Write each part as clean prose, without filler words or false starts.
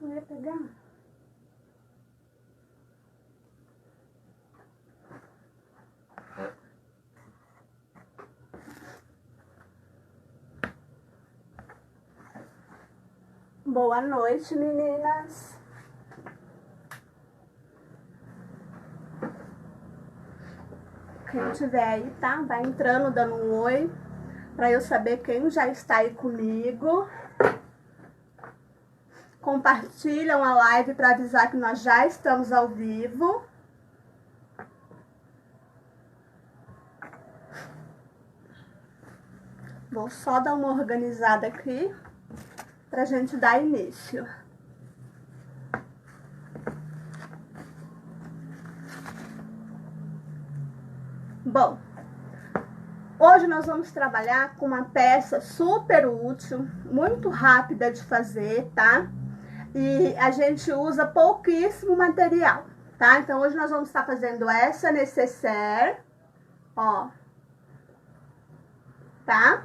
Não ia pegar. Boa noite, meninas. Quem tiver aí, tá? Vai entrando, dando um oi, pra eu saber quem já está aí comigo. Compartilham a live para avisar que nós já estamos ao vivo. Vou só dar uma organizada aqui pra gente dar início. Bom, hoje nós vamos trabalhar com uma peça super útil, muito rápida de fazer, tá? E a gente usa pouquíssimo material, tá? Então, hoje nós vamos estar fazendo essa nécessaire, ó, tá?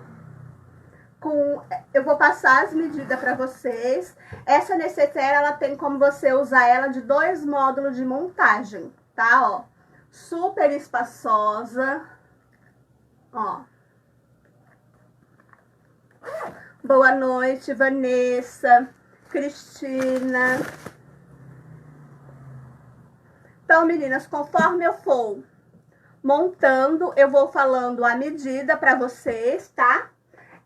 Eu vou passar as medidas para vocês. Essa nécessaire, ela tem como você usar ela de 2 módulos de montagem, tá? Ó, super espaçosa, ó. Boa noite, Vanessa, Cristina. Então, meninas, conforme eu for montando, eu vou falando a medida para vocês, tá?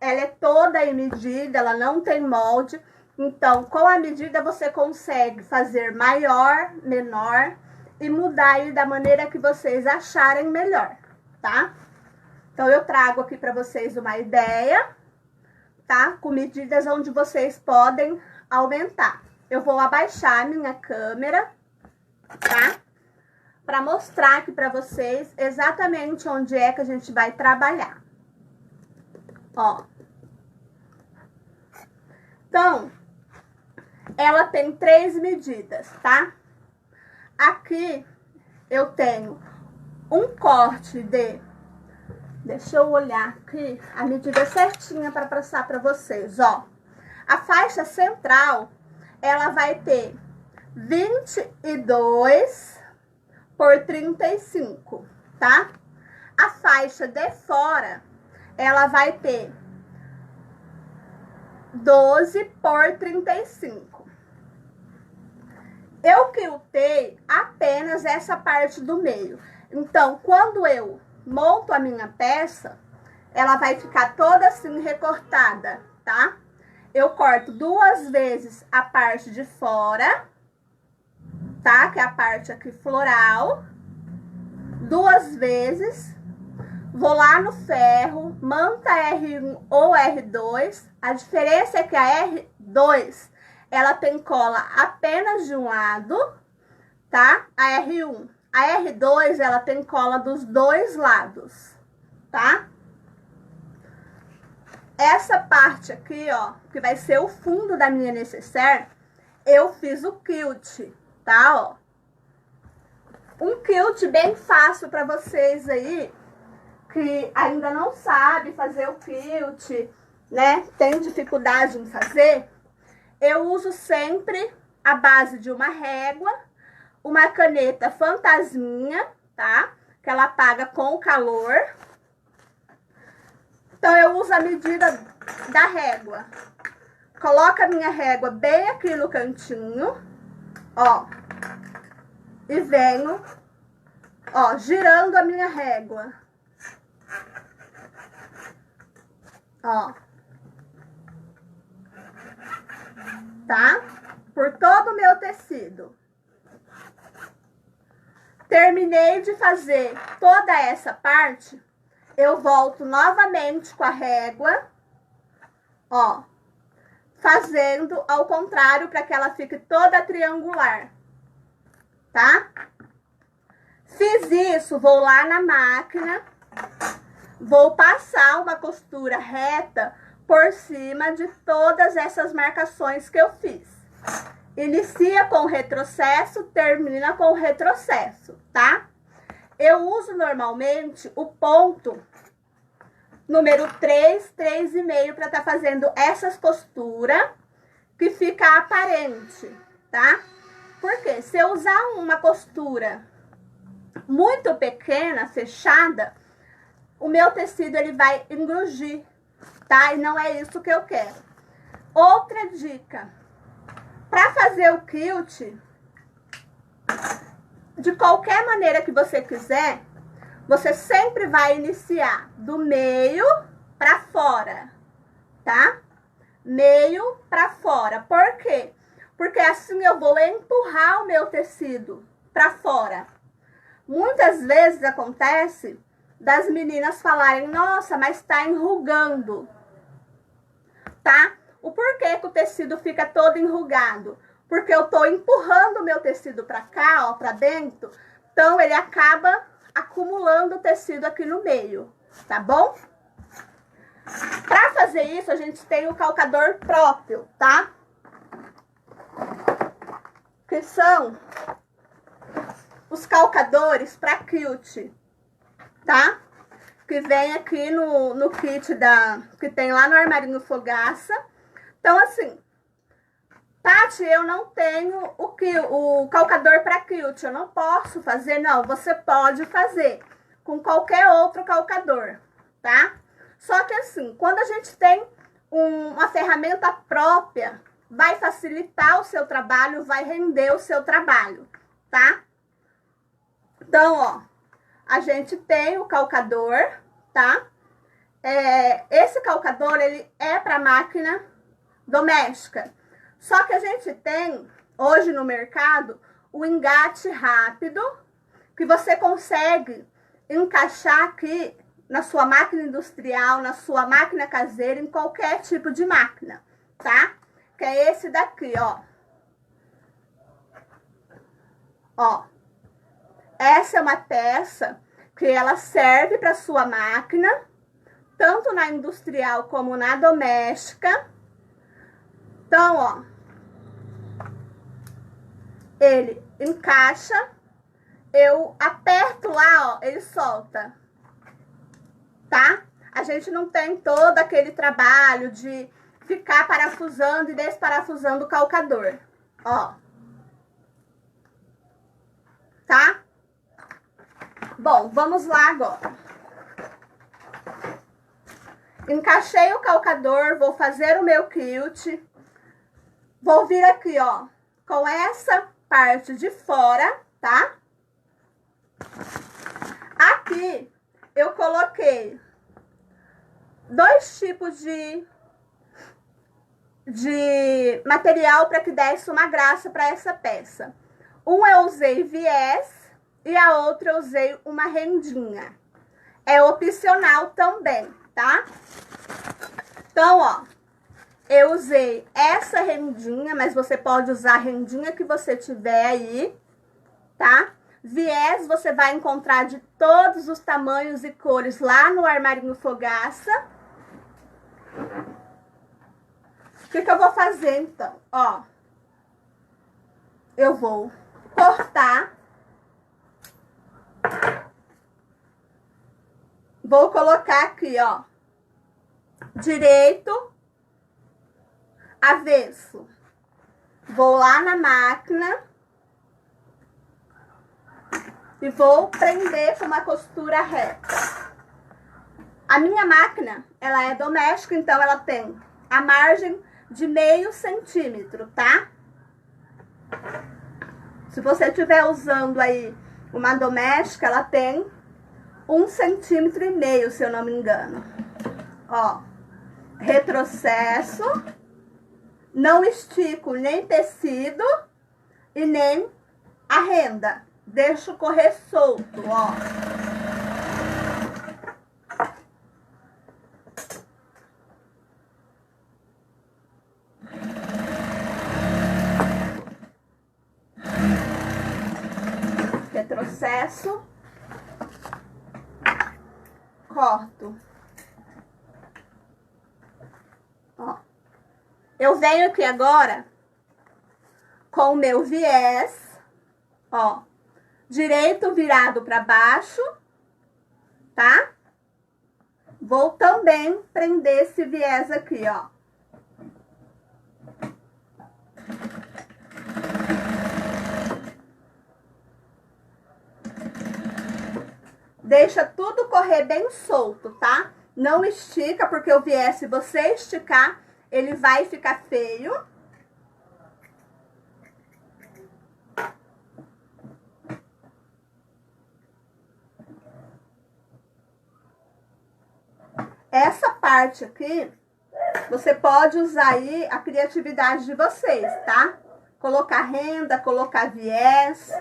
Ela é toda em medida, ela não tem molde. Então, com a medida, você consegue fazer maior, menor e mudar aí da maneira que vocês acharem melhor, tá? Então, eu trago aqui para vocês uma ideia, tá? Com medidas onde vocês podem aumentar. Eu vou abaixar a minha câmera, tá? Para mostrar aqui para vocês exatamente onde é que a gente vai trabalhar. Ó. Então, ela tem 3 medidas, tá? Aqui eu tenho um corte de... Deixa eu olhar aqui a medida certinha para passar para vocês, ó. A faixa central, ela vai ter 22 por 35, tá? A faixa de fora, ela vai ter 12 por 35. Eu quiltei apenas essa parte do meio. Então, quando eu monto a minha peça, ela vai ficar toda assim recortada, tá? Eu corto 2 vezes a parte de fora, tá? Que é a parte aqui floral. 2 vezes. Vou lá no ferro, manta R1 ou R2. A diferença é que a R2, ela tem cola apenas de um lado, tá? A R1. A R2, ela tem cola dos 2 lados, tá? Essa parte aqui, ó, que vai ser o fundo da minha nécessaire, eu fiz o quilt, tá, ó. Um quilt bem fácil para vocês aí, que ainda não sabe fazer o quilt, né? Tem dificuldade em fazer. Eu uso sempre a base de uma régua, uma caneta fantasminha, tá? Que ela apaga com o calor. Então, eu uso a medida da régua. Coloco a minha régua bem aqui no cantinho, ó. E venho, ó, girando a minha régua. Ó. Tá? Por todo o meu tecido. Terminei de fazer toda essa parte, eu volto novamente com a régua, ó, fazendo ao contrário para que ela fique toda triangular, tá? Fiz isso, vou lá na máquina, vou passar uma costura reta por cima de todas essas marcações que eu fiz. Inicia com retrocesso, termina com retrocesso, tá? Eu uso normalmente o ponto número 3, 3,5 para estar fazendo essas costuras que fica aparente, tá? Porque se eu usar uma costura muito pequena, fechada, o meu tecido ele vai engrugir, tá? E não é isso que eu quero. Outra dica, para fazer o quilt, de qualquer maneira que você quiser, você sempre vai iniciar do meio para fora, tá? Meio para fora. Por quê? Porque assim eu vou empurrar o meu tecido para fora. Muitas vezes acontece das meninas falarem, nossa, mas tá enrugando, tá? O porquê que o tecido fica todo enrugado? Porque eu tô empurrando o meu tecido para cá, ó, para dentro, então ele acaba acumulando o tecido aqui no meio, tá bom? Para fazer isso, a gente tem o calcador próprio, tá? Que são os calcadores para quilt, tá? Que vem aqui no kit que tem lá no Armarinho Fogaça. Então, assim, Tati, eu não tenho o calcador para quilt, eu não posso fazer. Não, você pode fazer com qualquer outro calcador, tá? Só que assim, quando a gente tem uma ferramenta própria, vai facilitar o seu trabalho, vai render o seu trabalho, tá? Então, ó, a gente tem o calcador, tá? Esse calcador, ele é para máquina doméstica. Só que a gente tem, hoje no mercado, o engate rápido, que você consegue encaixar aqui na sua máquina industrial, na sua máquina caseira, em qualquer tipo de máquina, tá? Que é esse daqui, ó. Ó. Essa é uma peça que ela serve para sua máquina, tanto na industrial como na doméstica. Então, ó, ele encaixa, eu aperto lá, ó, ele solta, tá? A gente não tem todo aquele trabalho de ficar parafusando e desparafusando o calcador, ó, tá? Bom, vamos lá agora. Encaixei o calcador, vou fazer o meu quilt. Vou vir aqui, ó, com essa parte de fora, tá? Aqui eu coloquei 2 tipos de material para que desse uma graça para essa peça. Um eu usei viés e a outra eu usei uma rendinha. É opcional também, tá? Então, ó, eu usei essa rendinha, mas você pode usar a rendinha que você tiver aí, tá? Viés você vai encontrar de todos os tamanhos e cores lá no Armarinho Fogaça. O que eu vou fazer, então? Ó, eu vou cortar. Vou colocar aqui, ó, direito, avesso. Vou lá na máquina e vou prender com uma costura reta. A minha máquina, ela é doméstica, então ela tem a margem de meio centímetro, tá? Se você estiver usando aí uma doméstica, ela tem 1,5 centímetro, se eu não me engano. Ó, retrocesso, não estico nem tecido e nem a renda. Deixo correr solto, ó. Retrocesso, corto. Ó. Eu venho aqui agora com o meu viés, ó, direito virado para baixo, tá? Vou também prender esse viés aqui, ó. deixa tudo correr bem solto, tá? Não estica, porque o viés, se você esticar, ele vai ficar feio. Essa parte aqui, você pode usar aí a criatividade de vocês, tá? Colocar renda, colocar viés,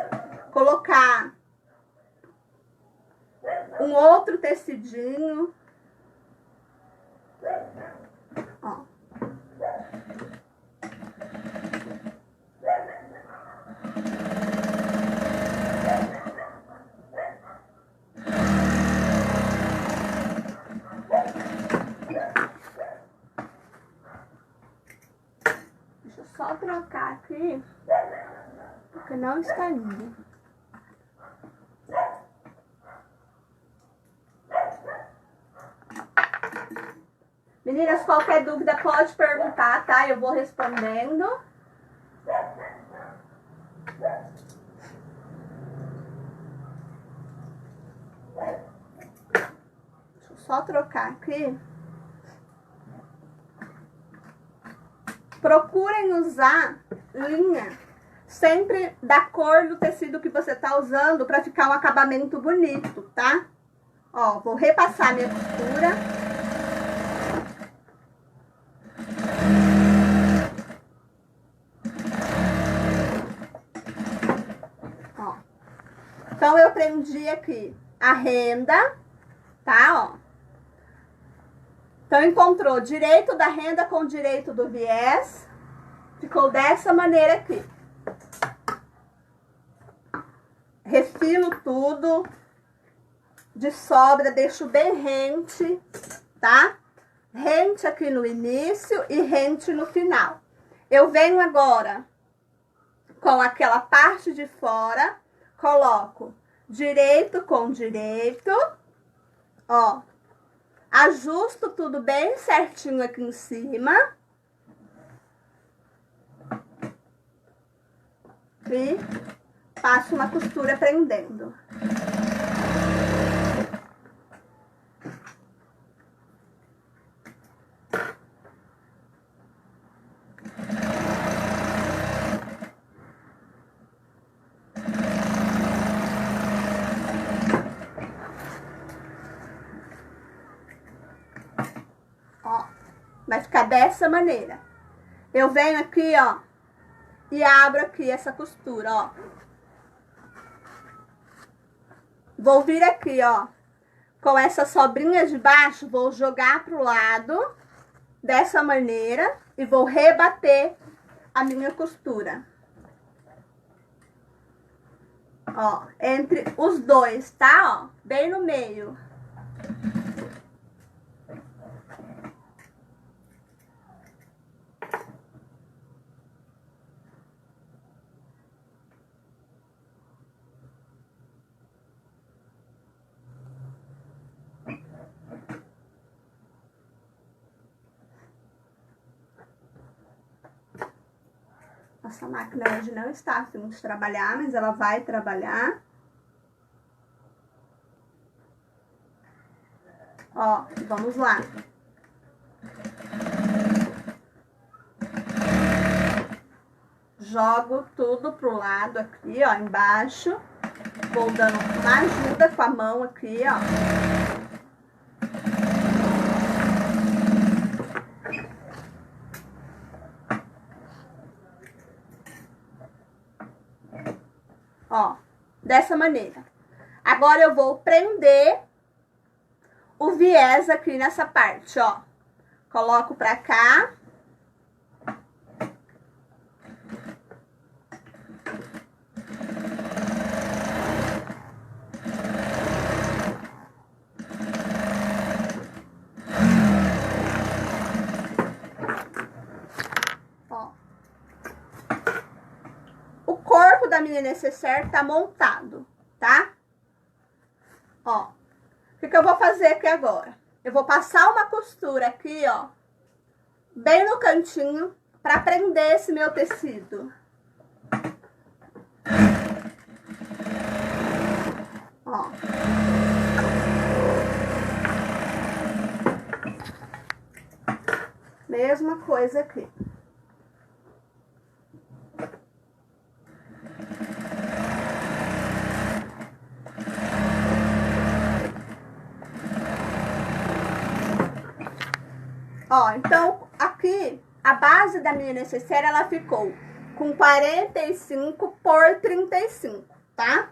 colocar um outro tecidinho. Ó. Deixa eu só trocar aqui, porque não está lindo. Meninas, qualquer dúvida pode perguntar, tá? Eu vou respondendo. Deixa eu só trocar aqui. Procurem usar linha sempre da cor do tecido que você tá usando para ficar um acabamento bonito, tá? Ó, vou repassar minha costura. Ó. Então, eu prendi aqui a renda, tá? Ó. Então, encontrou direito da renda com direito do viés. Ficou dessa maneira aqui. Refilo tudo. De sobra, deixo bem rente, tá? Rente aqui no início e rente no final. Eu venho agora com aquela parte de fora, coloco direito com direito, ó. Ajusto tudo bem certinho aqui em cima. E passo uma costura prendendo. Vai ficar dessa maneira. Eu venho aqui, ó, e abro aqui essa costura, ó. Vou vir aqui, ó, com essa sobrinha de baixo, vou jogar pro lado, dessa maneira, e vou rebater a minha costura. Ó, entre os dois, tá? Ó, bem no meio. Essa máquina hoje não está a fim de trabalhar, mas ela vai trabalhar. Ó, vamos lá. Jogo tudo pro lado aqui, ó, embaixo. Vou dando uma ajuda com a mão aqui, ó. Ó, dessa maneira. Agora eu vou prender o viés aqui nessa parte, ó. Coloco pra cá. Da minha necessaire tá montado, tá? Ó, o que eu vou fazer aqui agora? Eu vou passar uma costura aqui, ó, bem no cantinho, pra prender esse meu tecido. Ó. mesma coisa aqui. Ó, então, aqui, a base da minha necessaire, ela ficou com 45 por 35, tá?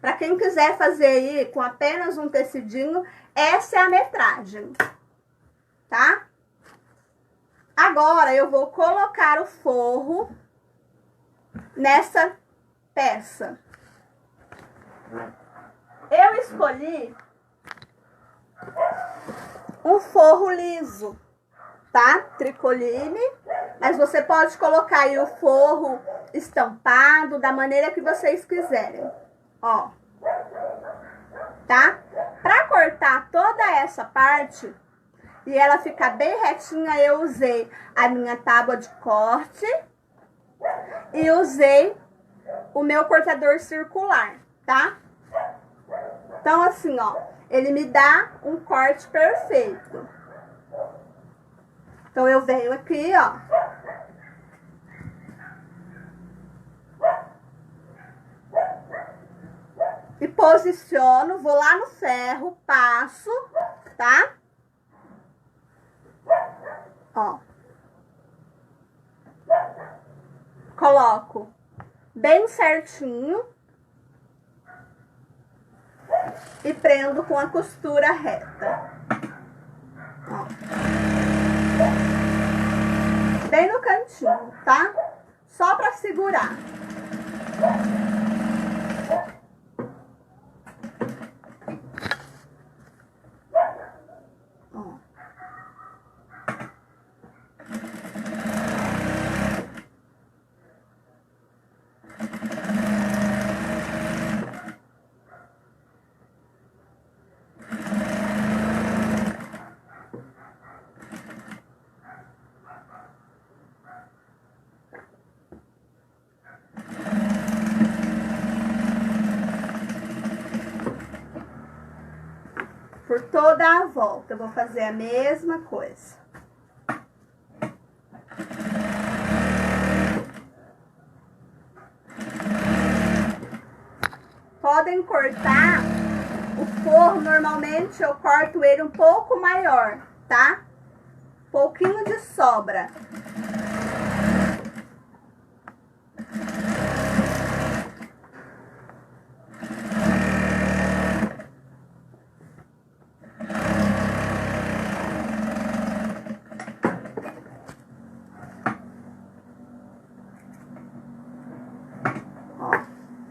Pra quem quiser fazer aí com apenas um tecidinho, essa é a metragem, tá? Agora, eu vou colocar o forro nessa peça. Eu escolhi um forro liso, tá? Tricoline, mas você pode colocar aí o forro estampado da maneira que vocês quiserem, ó, tá? Pra cortar toda essa parte e ela ficar bem retinha, eu usei a minha tábua de corte e usei o meu cortador circular, tá? Então, assim, ó, ele me dá um corte perfeito. Então, eu venho aqui, ó. E posiciono, vou lá no ferro, passo, tá? Ó. Coloco bem certinho. E prendo com a costura reta. Ó. Bem no cantinho, tá? Só pra segurar. Ó. Por toda a volta, eu vou fazer a mesma coisa. Podem cortar o forro, normalmente eu corto ele um pouco maior, tá? Pouquinho de sobra.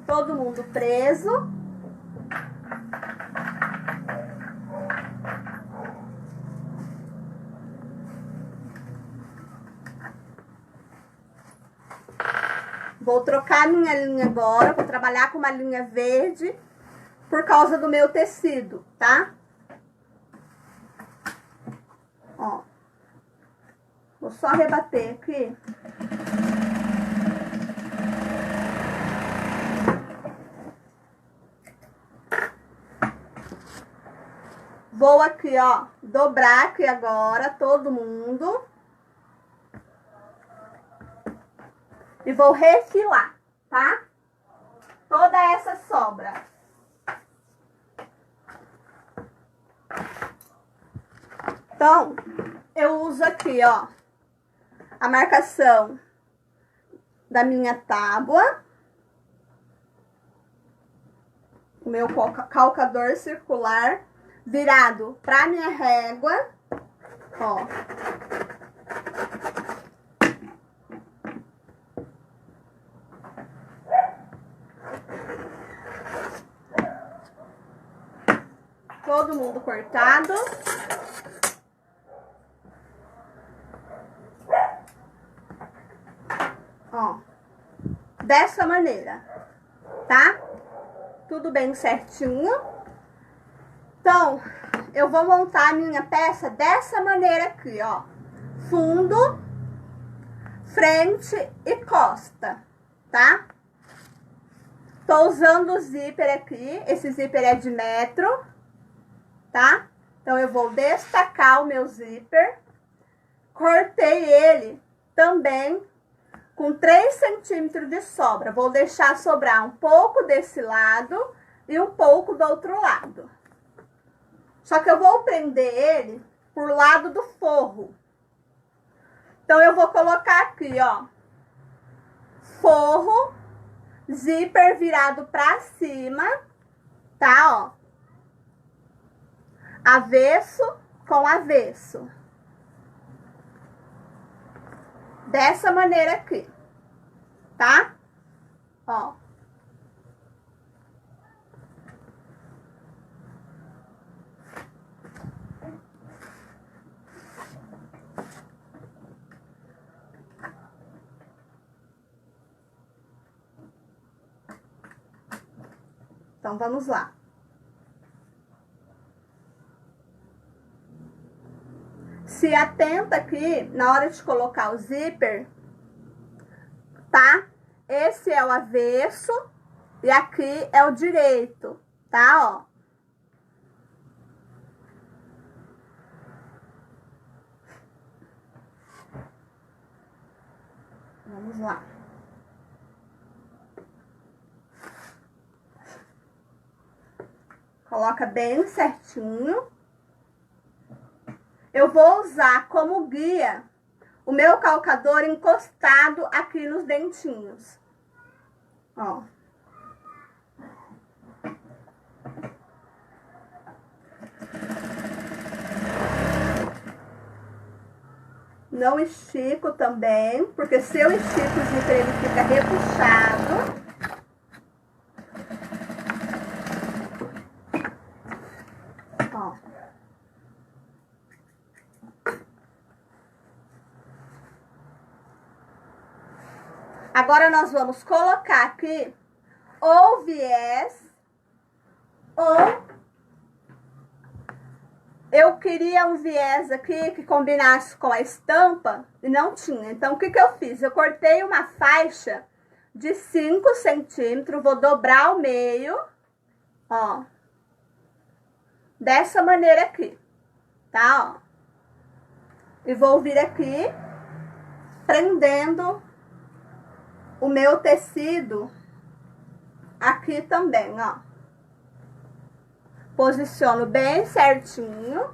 Todo mundo preso. Vou trocar minha linha agora, vou trabalhar com uma linha verde por causa do meu tecido, tá? Ó. Vou só rebater aqui. Vou aqui, ó, dobrar aqui agora, todo mundo. E vou refilar, tá? Toda essa sobra. Então, eu uso aqui, ó, a marcação da minha tábua. O meu calcador circular virado pra minha régua, ó. Todo mundo cortado. Ó, dessa maneira, tá? Tudo bem certinho. Então, eu vou montar a minha peça dessa maneira aqui, ó. Fundo, frente e costa, tá? Tô usando o zíper aqui. Esse zíper é de metro, tá? Então, eu vou destacar o meu zíper. Cortei ele também com 3 centímetros de sobra. Vou deixar sobrar um pouco desse lado e um pouco do outro lado. Só que eu vou prender ele por lado do forro. Então, eu vou colocar aqui, ó, forro, zíper virado pra cima, tá, ó, avesso com avesso. Dessa maneira aqui, tá? Ó. Então, vamos lá. Se atenta aqui, na hora de colocar o zíper, tá? Esse é o avesso e aqui é o direito, tá? Ó. Vamos lá. Coloca bem certinho. Eu vou usar como guia o meu calcador encostado aqui nos dentinhos. Ó. Não estico também, porque se eu estico o zíper, ele fica repuxado. Ó. Agora, nós vamos colocar aqui ou viés, ou eu queria um viés aqui que combinasse com a estampa e não tinha. Então, o que eu fiz? Eu cortei uma faixa de 5 centímetros, vou dobrar ao meio, ó, dessa maneira aqui, tá, ó. E vou vir aqui, prendendo o meu tecido aqui também, ó. Posiciono bem certinho.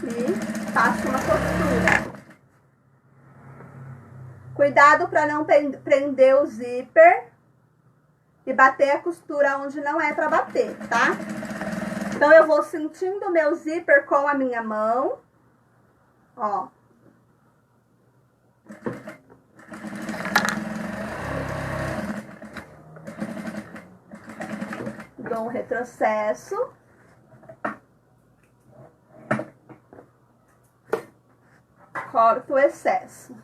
E faço uma costura. Cuidado para não prender o zíper e bater a costura onde não é para bater, tá? Então, eu vou sentindo o meu zíper com a minha mão, ó. Dou um retrocesso. Corto o excesso.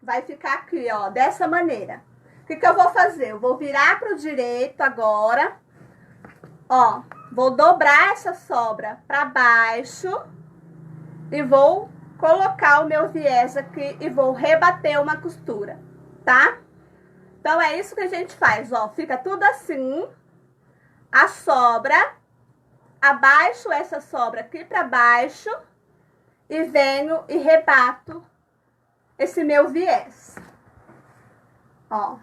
Vai ficar aqui, ó, dessa maneira. O que eu vou fazer? Eu vou virar pro direito agora. Ó, vou dobrar essa sobra pra baixo. E vou colocar o meu viés aqui e vou rebater uma costura, tá? Então, é isso que a gente faz, ó. Fica tudo assim. A sobra, abaixo essa sobra aqui pra baixo. E venho e rebato esse meu viés. Ó.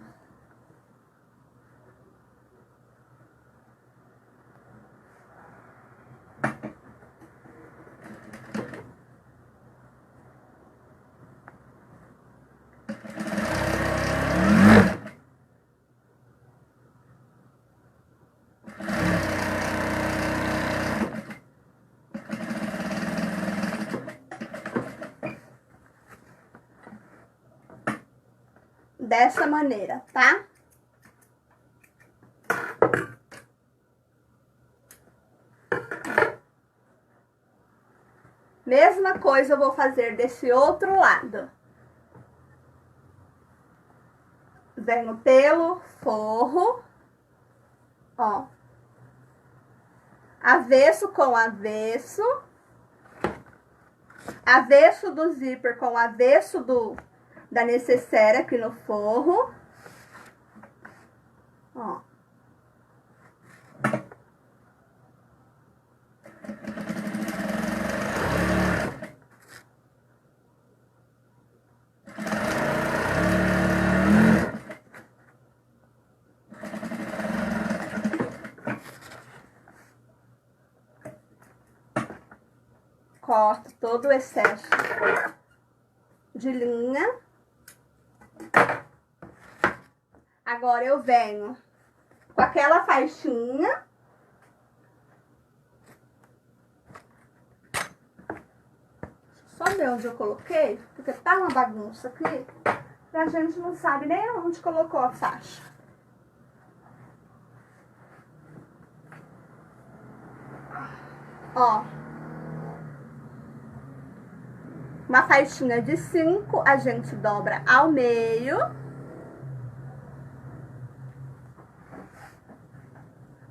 Dessa maneira, tá? Mesma coisa eu vou fazer desse outro lado. Venho pelo forro, ó. Avesso com avesso. Avesso do zíper com avesso da necessaire aqui no forro. Ó. Corto todo o excesso de linha. Agora eu venho com aquela faixinha. Só ver onde eu coloquei, porque tá uma bagunça aqui. E a gente não sabe nem onde colocou a faixa. Ó. Uma faixinha de 5, a gente dobra ao meio.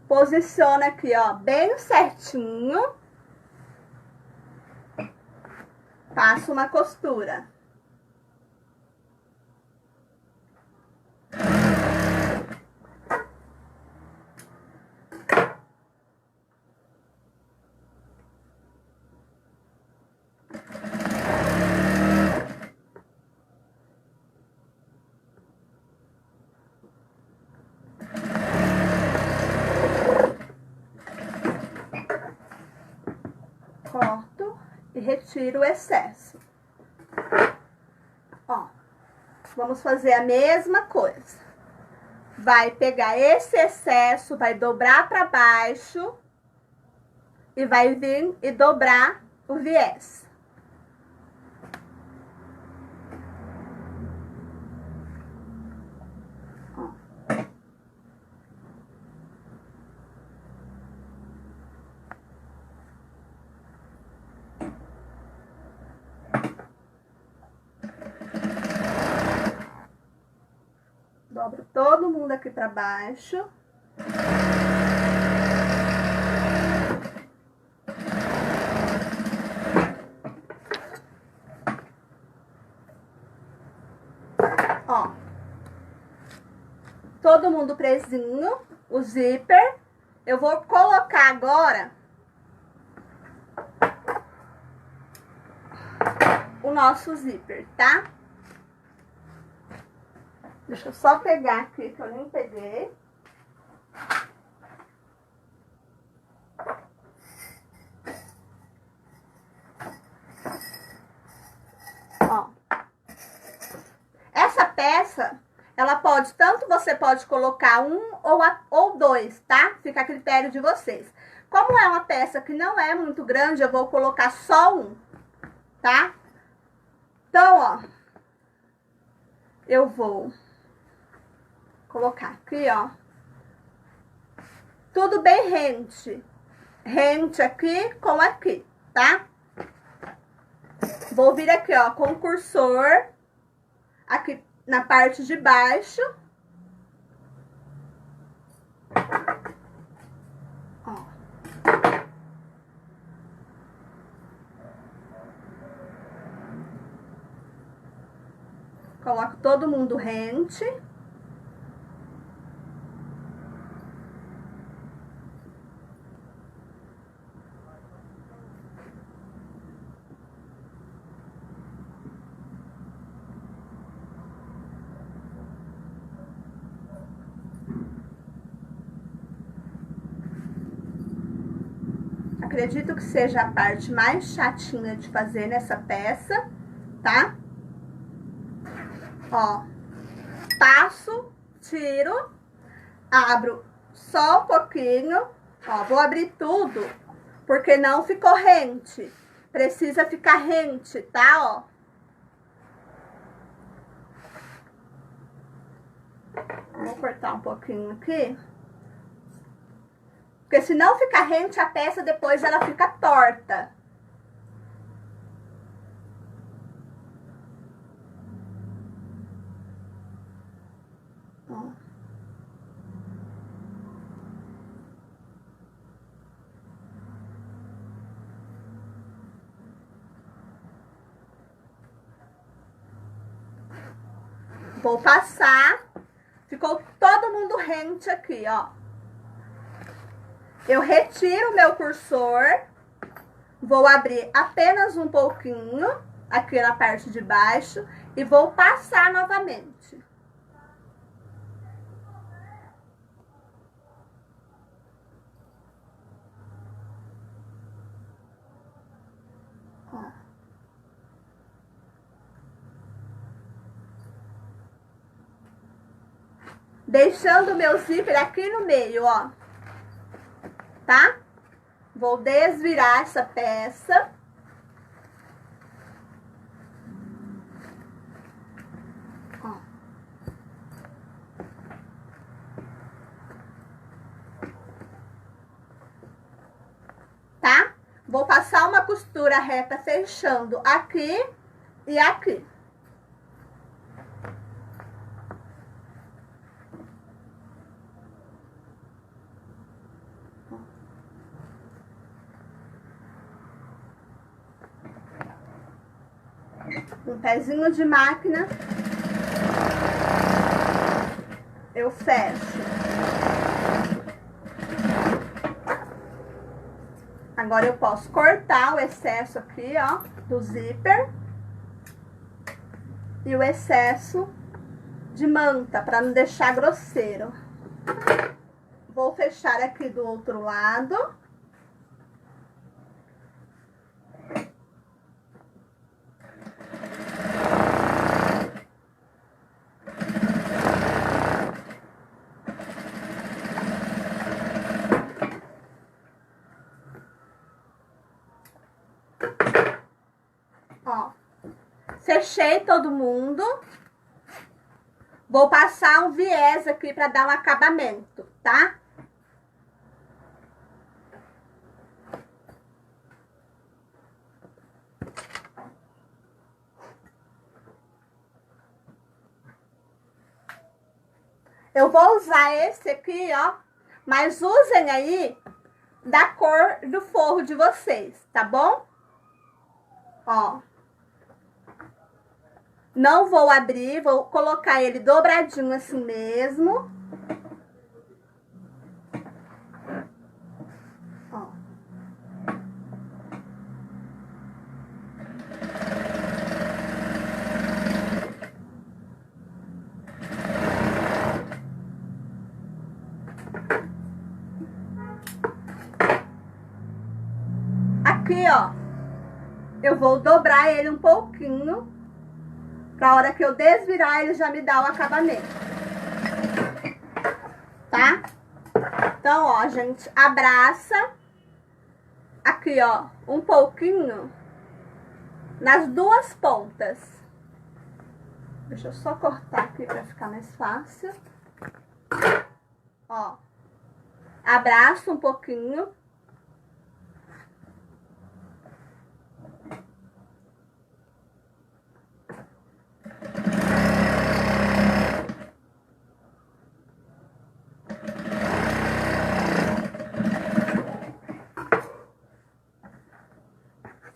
Posiciona aqui, ó, bem certinho. Passa uma costura. Corto e retiro o excesso. Ó, vamos fazer a mesma coisa. Vai pegar esse excesso, vai dobrar para baixo e vai vir e dobrar o viés. Dobro todo mundo aqui pra baixo. Ó. Todo mundo presinho, o zíper. Eu vou colocar agora o nosso zíper, tá? Deixa eu só pegar aqui, que eu nem peguei. Ó. Essa peça, ela pode, tanto você pode colocar um ou dois, tá? Fica a critério de vocês. Como é uma peça que não é muito grande, eu vou colocar só um, tá? Então, ó. Eu vou colocar aqui, ó. Tudo bem rente. Rente aqui com aqui, tá? Vou vir aqui, ó, com o cursor aqui na parte de baixo. Ó. Coloco todo mundo rente. Acredito que seja a parte mais chatinha de fazer nessa peça, tá? Ó, passo, tiro, abro só um pouquinho, ó, vou abrir tudo, porque não ficou rente. Precisa ficar rente, tá, ó? Vou cortar um pouquinho aqui. Porque se não ficar rente, a peça depois ela fica torta. Ó. Vou passar. Ficou todo mundo rente aqui, ó. Eu retiro o meu cursor. Vou abrir apenas um pouquinho, aqui na parte de baixo, e vou passar novamente. Ó. Deixando o meu zíper aqui no meio, ó. Tá? Vou desvirar essa peça. Ó. Tá? Vou passar uma costura reta fechando aqui e aqui. Um pezinho de máquina, eu fecho. Agora eu posso cortar o excesso aqui, ó, do zíper e o excesso de manta, para não deixar grosseiro. Vou fechar aqui do outro lado. Ó, fechei todo mundo. Vou passar um viés aqui para dar um acabamento, tá? Eu vou usar esse aqui, ó, mas usem aí da cor do forro de vocês, tá bom? Ó. Não vou abrir, vou colocar ele dobradinho assim mesmo. Ó. Aqui, ó, eu vou dobrar ele um pouquinho. Pra hora que eu desvirar, ele já me dá o acabamento. Tá? Então, ó, gente, abraça. Aqui, ó, um pouquinho nas duas pontas. Deixa eu só cortar aqui pra ficar mais fácil. Ó. Abraço um pouquinho.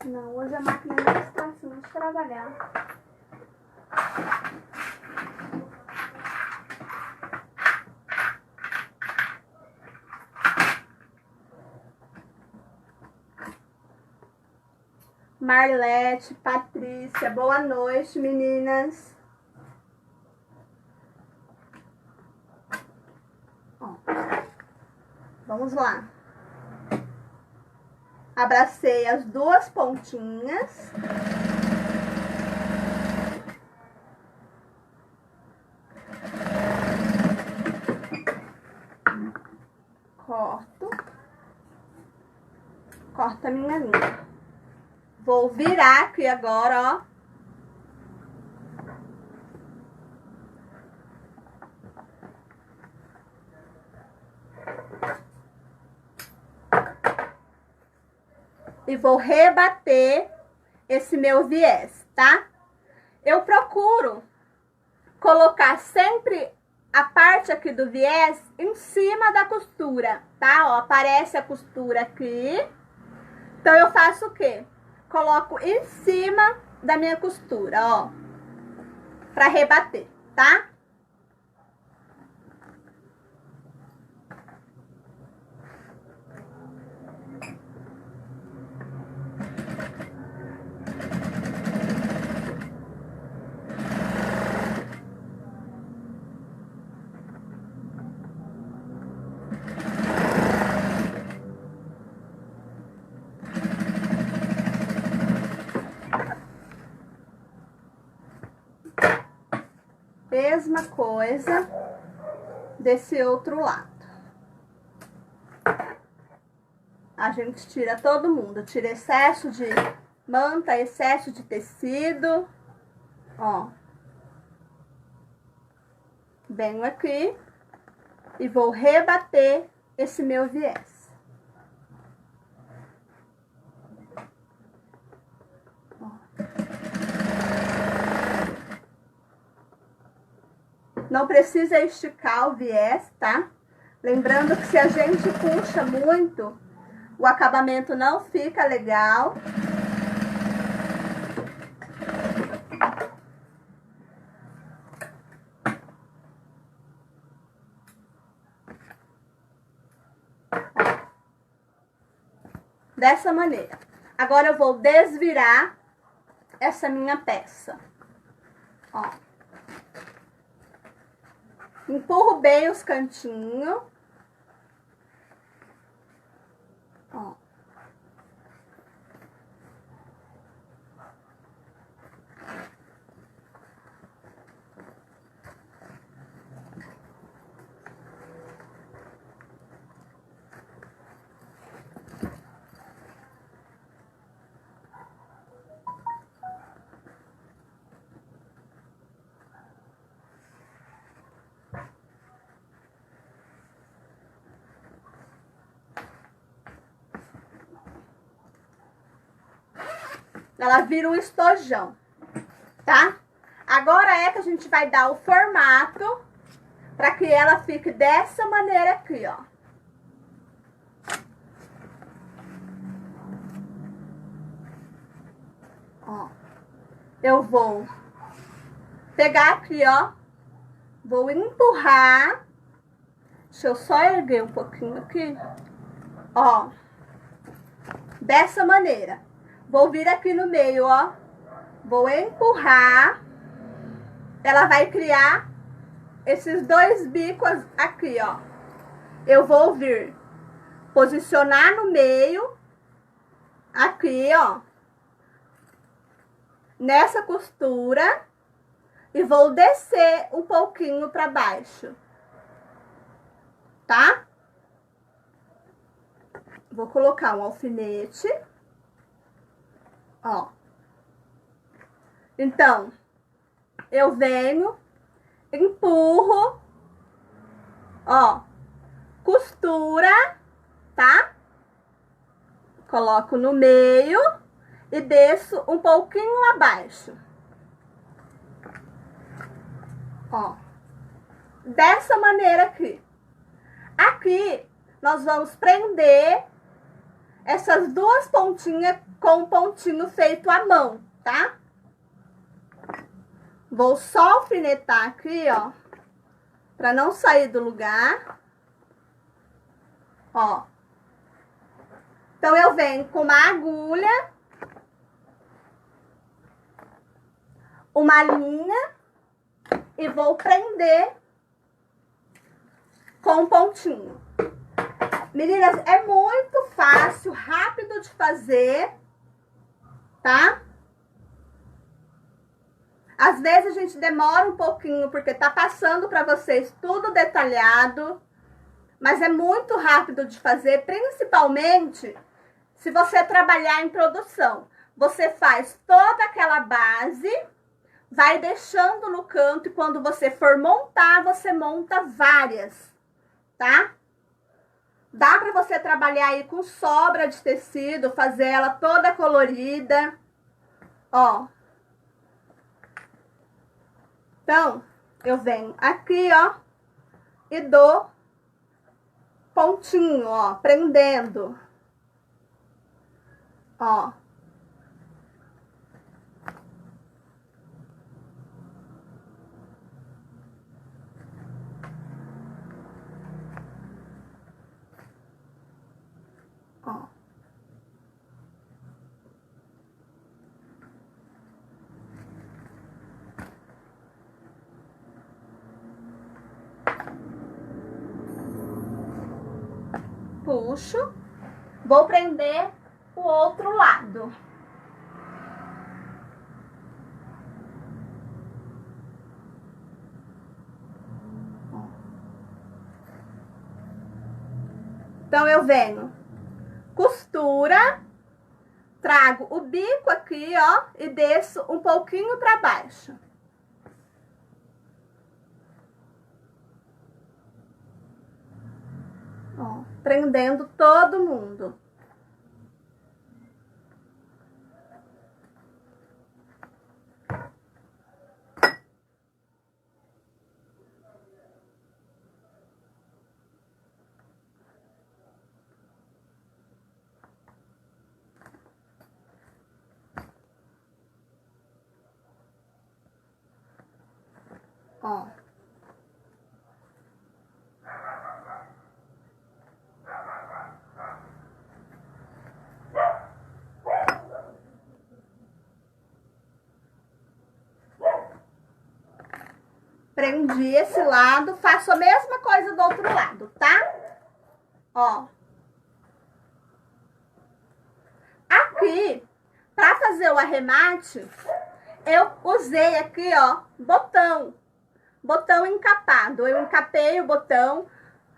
Não, hoje a máquina não está assim, vamos trabalhar. Marlete, Patrícia, boa noite, meninas. Ó, vamos lá. Abracei as duas pontinhas. Corto. Corto a minha linha. Vou virar aqui agora, ó. E vou rebater esse meu viés, tá? Eu procuro colocar sempre a parte aqui do viés em cima da costura, tá? Ó, aparece a costura aqui. Então, eu faço o quê? Coloco em cima da minha costura, ó. Pra rebater. tá? Mesma coisa desse outro lado. A gente tira todo mundo, tira excesso de manta, excesso de tecido, ó. Venho aqui e vou rebater esse meu viés. Não precisa esticar o viés, tá? Lembrando que se a gente puxa muito, o acabamento não fica legal. Dessa maneira. Agora eu vou desvirar essa minha peça. Ó. Empurro bem os cantinhos. Ó. Ela vira um estojão, tá? Agora é que a gente vai dar o formato para que ela fique dessa maneira aqui, ó. Ó. Eu vou pegar aqui, ó. Vou empurrar. Deixa eu só erguer um pouquinho aqui. Ó. Dessa maneira. Vou vir aqui no meio, ó. Vou empurrar. Ela vai criar esses dois bicos aqui, ó. Eu vou vir posicionar no meio. Aqui, ó. Nessa costura. E vou descer um pouquinho pra baixo. Tá? Vou colocar um alfinete. Ó. Então, eu venho, empurro, ó, costura, tá? Coloco no meio e desço um pouquinho abaixo. Ó. Dessa maneira aqui. Aqui, nós vamos prender essas duas pontinhas com um pontinho feito à mão, tá? Vou só alfinetar aqui, ó, pra não sair do lugar. Ó. Então, eu venho com uma agulha, uma linha e vou prender com um pontinho. Meninas, é muito fácil, rápido de fazer, tá? Às vezes a gente demora um pouquinho, porque tá passando pra vocês tudo detalhado, mas é muito rápido de fazer, principalmente se você trabalhar em produção. Você faz toda aquela base, vai deixando no canto e quando você for montar, você monta várias, tá? Dá pra você trabalhar aí com sobra de tecido, fazer ela toda colorida, ó. Então, eu venho aqui, ó, e dou pontinho, ó, prendendo, ó. puxo, vou prender o outro lado. Então, eu venho, costura, trago o bico aqui, ó, e desço um pouquinho pra baixo. Ó, prendendo todo mundo. Ó. Prendi esse lado, faço a mesma coisa do outro lado, tá? Ó. Aqui, pra fazer o arremate, eu usei aqui, ó, botão encapado. Eu encapei o botão.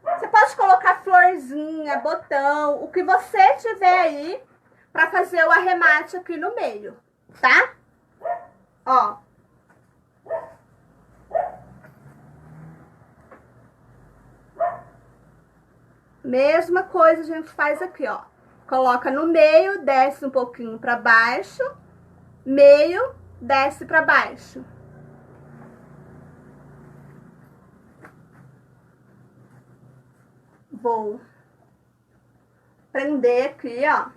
Você pode colocar florzinha, botão, o que você tiver aí pra fazer o arremate aqui no meio, tá? Ó. Mesma coisa a gente faz aqui, ó. Coloca no meio, desce um pouquinho pra baixo, meio, desce pra baixo. Vou prender aqui, ó.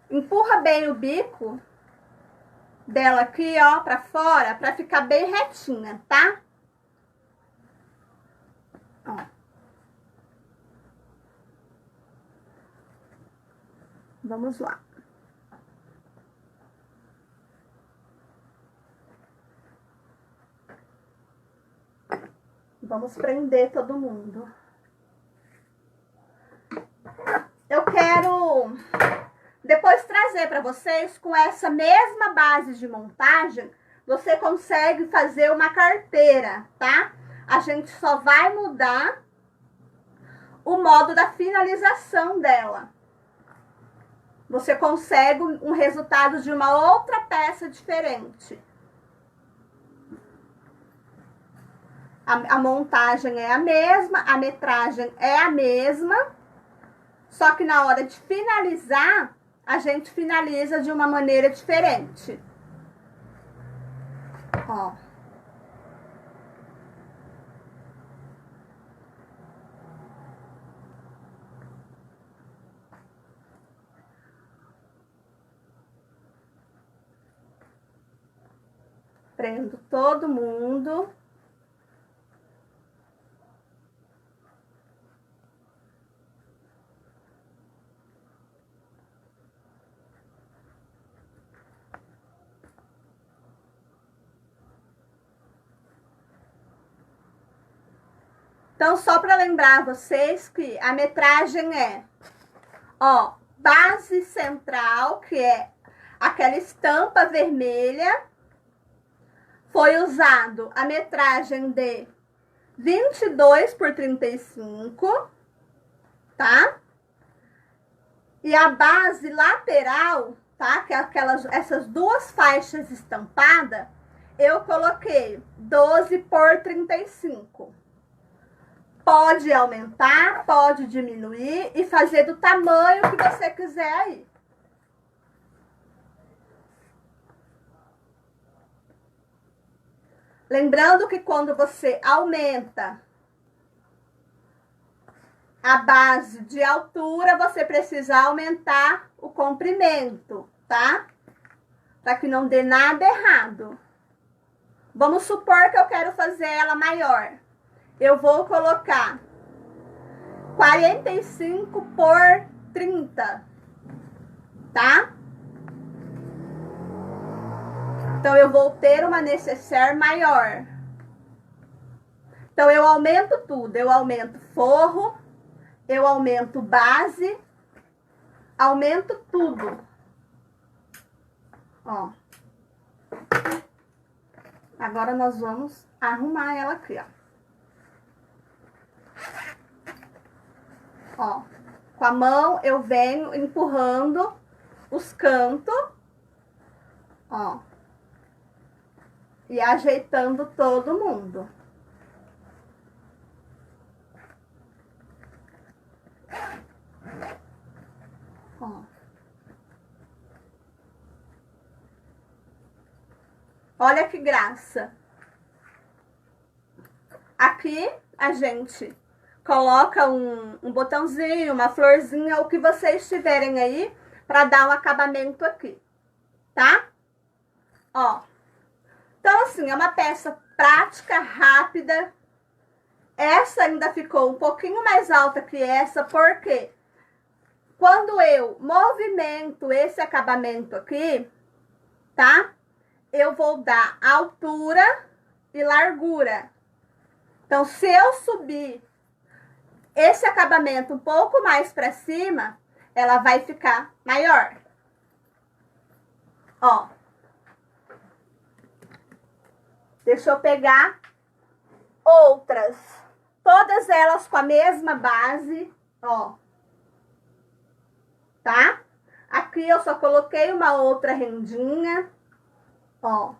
Empurra bem o bico dela aqui, ó, pra fora, pra ficar bem retinha, tá? Ó. Vamos lá. Vamos prender todo mundo. Eu quero depois trazer para vocês, com essa mesma base de montagem, você consegue fazer uma carteira, tá? A gente só vai mudar o modo da finalização dela. Você consegue um resultado de uma outra peça diferente. A montagem é a mesma, a metragem é a mesma, só que na hora de finalizar, a gente finaliza de uma maneira diferente. Ó. Prendo todo mundo. Então, só para lembrar vocês que a metragem é, ó, base central, que é aquela estampa vermelha, foi usado a metragem de 22 por 35, tá? E a base lateral, tá? Que é essas duas faixas estampadas, eu coloquei 12 por 35. Pode aumentar, pode diminuir e fazer do tamanho que você quiser aí. Lembrando que quando você aumenta a base de altura, você precisa aumentar o comprimento, tá? Para que não dê nada errado. Vamos supor que eu quero fazer ela maior. Eu vou colocar 45 por 30, tá? Então, eu vou ter uma necessaire maior. Então, eu aumento tudo. Eu aumento forro, eu aumento base, aumento tudo. Ó. Agora nós vamos arrumar ela aqui, ó. Ó, com a mão eu venho empurrando os cantos, ó, e ajeitando todo mundo. Ó. Olha que graça. Aqui a gente coloca um botãozinho, uma florzinha, o que vocês tiverem aí, pra dar um acabamento aqui, tá? Ó. Então, assim, é uma peça prática, rápida. Essa ainda ficou um pouquinho mais alta que essa, porque quando eu movimento esse acabamento aqui, tá? Eu vou dar altura e largura. Então, se eu subir esse acabamento um pouco mais pra cima, ela vai ficar maior. Ó. Deixa eu pegar outras. Todas elas com a mesma base, ó. Tá? Aqui eu só coloquei uma outra rendinha, ó.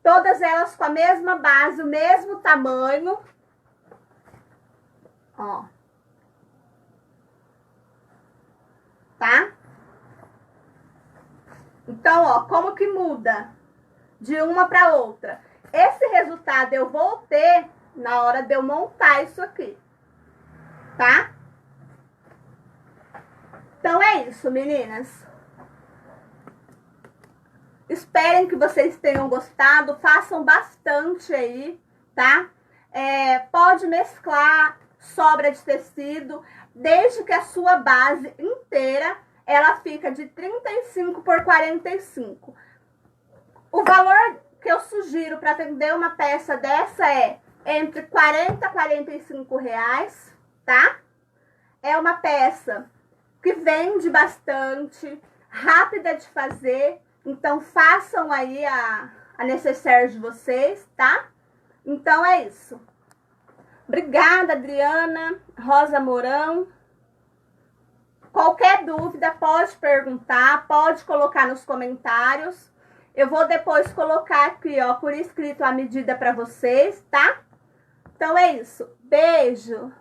Todas elas com a mesma base, o mesmo tamanho. Ó. Tá? Então, ó, como que muda de uma para outra? Esse resultado eu vou ter na hora de eu montar isso aqui. Tá? Então é isso, meninas. Esperem que vocês tenham gostado, façam bastante aí, tá? Pode mesclar sobra de tecido, desde que a sua base inteira, ela fica de 35 por 45. O valor que eu sugiro para vender uma peça dessa é entre 40 e 45 reais, tá? É uma peça que vende bastante, rápida de fazer. Então, façam aí a necessaire de vocês, tá? Então, é isso. Obrigada, Adriana, Rosa Mourão. Qualquer dúvida, pode perguntar, pode colocar nos comentários. Eu vou depois colocar aqui, ó, por escrito a medida para vocês, tá? Então, é isso. Beijo!